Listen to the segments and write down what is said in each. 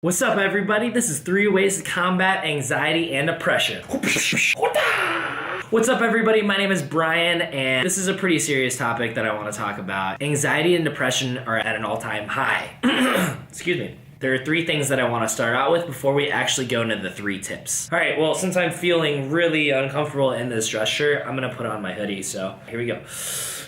What's up, everybody? This is 3 Ways to Combat Anxiety and Depression. What's up, everybody? My name is Brian, and this is a pretty serious topic that I want to talk about. Anxiety and depression are at an all-time high. Excuse me. There are 3 things that I want to start out with before we actually go into the 3 tips. All right, well, since I'm feeling really uncomfortable in this dress shirt, I'm going to put on my hoodie, so here we go.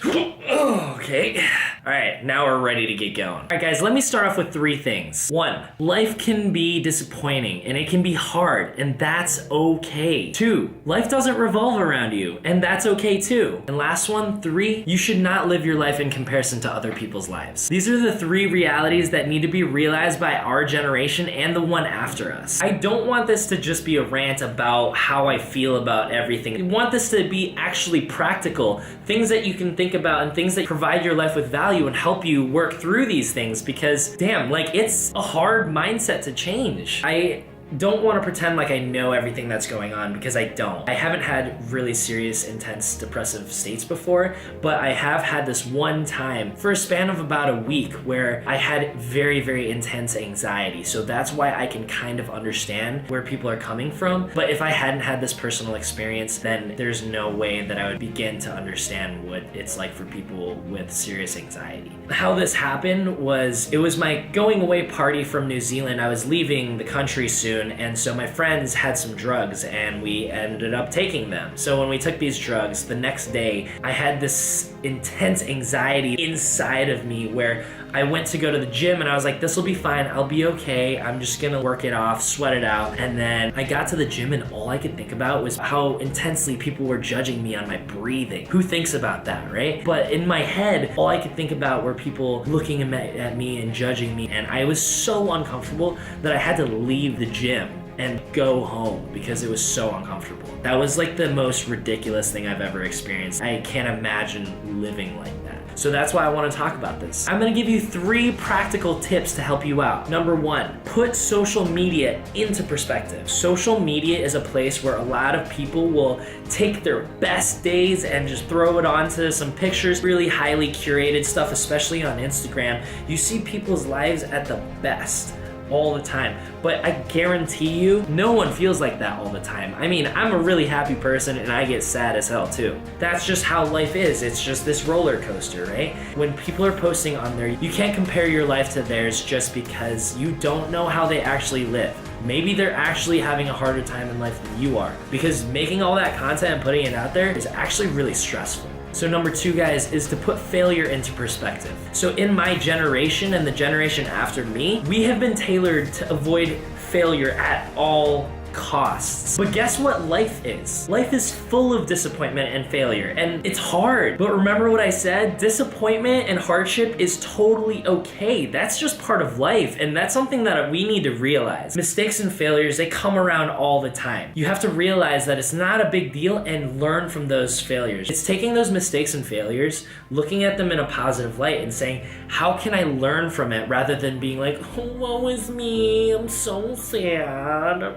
Okay. All right, now we're ready to get going. All right, guys, let me start off with 3 things. 1, life can be disappointing and it can be hard, and that's okay. 2, life doesn't revolve around you, and that's okay too. And last one, 3, you should not live your life in comparison to other people's lives. These are the 3 realities that need to be realized by our generation and the one after us. I don't want this to just be a rant about how I feel about everything. I want this to be actually practical, things that you can think about and things that provide your life with value and help you work through these things, because damn, like, it's a hard mindset to change. I don't want to pretend like I know everything that's going on, because I don't. I haven't had really serious, intense depressive states before, but I have had this one time for a span of about a week where I had very, very intense anxiety. So that's why I can kind of understand where people are coming from. But if I hadn't had this personal experience, then there's no way that I would begin to understand what it's like for people with serious anxiety. How this happened was, it was my going away party from New Zealand. I was leaving the country soon, and so my friends had some drugs and we ended up taking them. So when we took these drugs, the next day I had this intense anxiety inside of me where I went to go to the gym and I was like, this will be fine, I'll be okay, I'm just gonna work it off, sweat it out. And then I got to the gym and all I could think about was how intensely people were judging me on my breathing. Who thinks about that, right? But in my head, all I could think about were people looking at me and judging me, and I was so uncomfortable that I had to leave the gym and go home because it was so uncomfortable. That was like the most ridiculous thing I've ever experienced. I can't imagine living like that. So that's why I want to talk about this. I'm gonna give you 3 practical tips to help you out. Number 1, put social media into perspective. Social media is a place where a lot of people will take their best days and just throw it onto some pictures, really highly curated stuff, especially on Instagram. You see people's lives at the best all the time, but I guarantee you no one feels like that all the time. I mean, I'm a really happy person and I get sad as hell too. That's just how life is. It's just this roller coaster, right? When people are posting on there, you can't compare your life to theirs just because you don't know how they actually live. Maybe they're actually having a harder time in life than you are, because making all that content and putting it out there is actually really stressful. So number 2, guys, is to put failure into perspective. So in my generation and the generation after me, we have been tailored to avoid failure at all costs. But guess what life is? Life is full of disappointment and failure, and it's hard. But remember what I said? Disappointment and hardship is totally okay. That's just part of life, and that's something that we need to realize. Mistakes and failures, they come around all the time. You have to realize that it's not a big deal and learn from those failures. It's taking those mistakes and failures, looking at them in a positive light and saying, how can I learn from it, rather than being like, oh, woe is me, I'm so sad.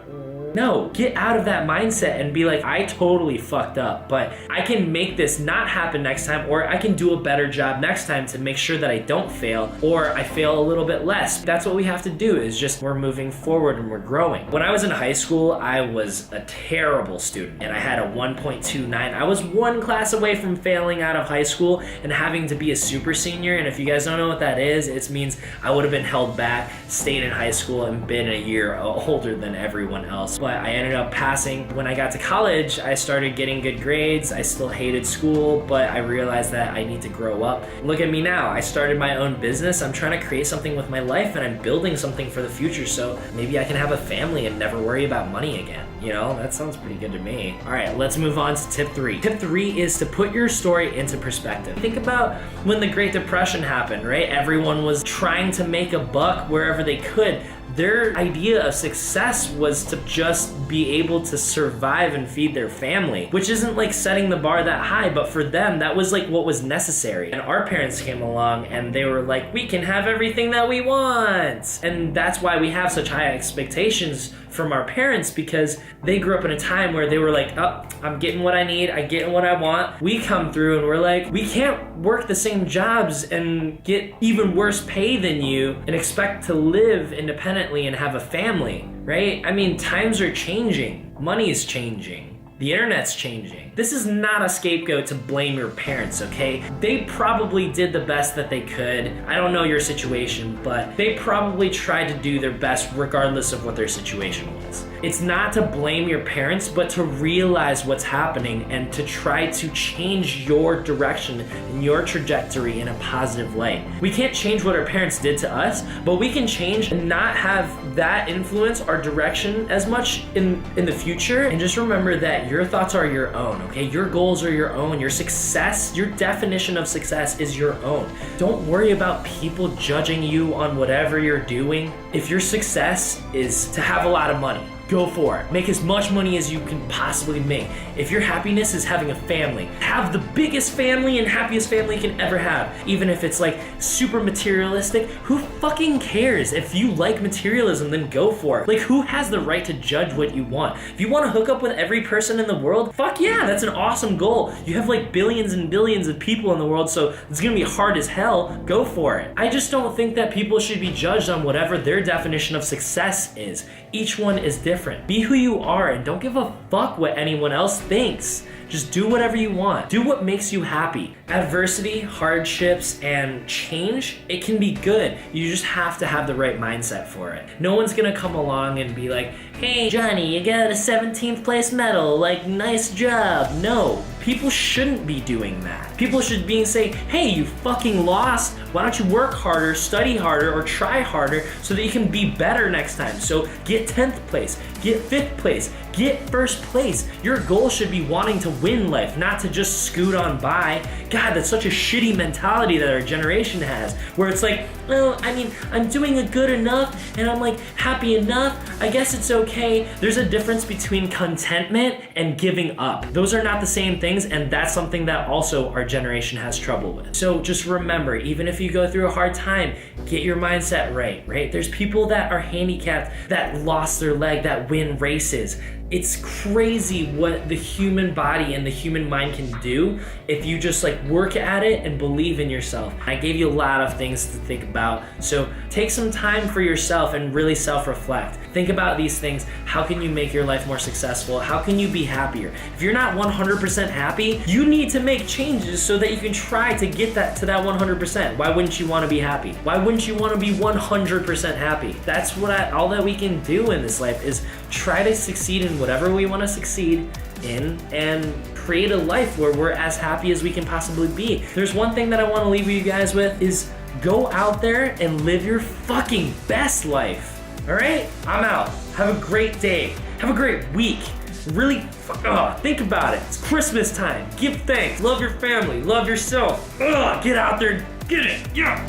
No, get out of that mindset and be like, I totally fucked up, but I can make this not happen next time, or I can do a better job next time to make sure that I don't fail, or I fail a little bit less. That's what we have to do, is just we're moving forward and we're growing. When I was in high school, I was a terrible student and I had a 1.29. I was 1 class away from failing out of high school and having to be a super senior. And if you guys don't know what that is, it means I would have been held back, stayed in high school, and been a year older than everyone else. But I ended up passing. When I got to college, I started getting good grades. I still hated school, but I realized that I need to grow up. Look at me now. I started my own business. I'm trying to create something with my life, and I'm building something for the future, so maybe I can have a family and never worry about money again. You know, that sounds pretty good to me. All right, let's move on to tip 3. Tip 3 is to put your story into perspective. Think about when the Great Depression happened, right? Everyone was trying to make a buck wherever they could. Their idea of success was to just be able to survive and feed their family, which isn't like setting the bar that high, but for them, that was like what was necessary. And our parents came along and they were like, we can have everything that we want. And that's why we have such high expectations from our parents because they grew up in a time where they were like, oh, I'm getting what I need, I get what I want. We come through and we're like, we can't work the same jobs and get even worse pay than you and expect to live independently and have a family, right? I mean, times are changing. Money is changing. The internet's changing. This is not a scapegoat to blame your parents, okay? They probably did the best that they could. I don't know your situation, but they probably tried to do their best regardless of what their situation was. It's not to blame your parents, but to realize what's happening and to try to change your direction and your trajectory in a positive light. We can't change what our parents did to us, but we can change and not have that influence our direction as much in the future. And just remember that your thoughts are your own, okay? Your goals are your own. Your success, your definition of success is your own. Don't worry about people judging you on whatever you're doing. If your success is to have a lot of money, go for it. Make as much money as you can possibly make. If your happiness is having a family, have the biggest family and happiest family you can ever have. Even if it's like super materialistic, who fucking cares? If you like materialism, then go for it. Like, who has the right to judge what you want? If you want to hook up with every person in the world, fuck yeah, that's an awesome goal. You have like billions and billions of people in the world, so it's gonna be hard as hell. Go for it. I just don't think that people should be judged on whatever their definition of success is. Each one is different. Be who you are and don't give a fuck what anyone else thinks. Just do whatever you want. Do what makes you happy. Adversity, hardships, and change, it can be good. You just have to have the right mindset for it. No one's gonna come along and be like, hey, Johnny, you got a 17th place medal, like, nice job. No, people shouldn't be doing that. People should be saying, hey, you fucking lost. Why don't you work harder, study harder, or try harder so that you can be better next time? So get 10th place, get 5th place, get 1st place. Your goal should be wanting to win life, not to just scoot on by. God, that's such a shitty mentality that our generation has, where it's like, well, I mean, I'm doing a good enough and I'm like happy enough. I guess it's okay. There's a difference between contentment and giving up. Those are not the same things, and that's something that also our generation has trouble with. So just remember, even if you go through a hard time, get your mindset right? There's people that are handicapped that lost their leg that win races. It's crazy what the human body and the human mind can do if you just like work at it and believe in yourself. I gave you a lot of things to think about, so take some time for yourself and really self-reflect. Think about these things. How can you make your life more successful? How can you be happier? If you're not 100% happy, you need to make changes so that you can try to get that to that 100%. Why wouldn't you want to be happy? Why wouldn't you want to be 100% happy? That's all that we can do in this life is try to succeed in whatever we want to succeed in and create a life where we're as happy as we can possibly be. There's one thing that I want to leave you guys with is go out there and live your fucking best life. All right? I'm out. Have a great day. Have a great week. Really think about it. It's Christmas time. Give thanks. Love your family. Love yourself. Get out there. Get it. Yeah.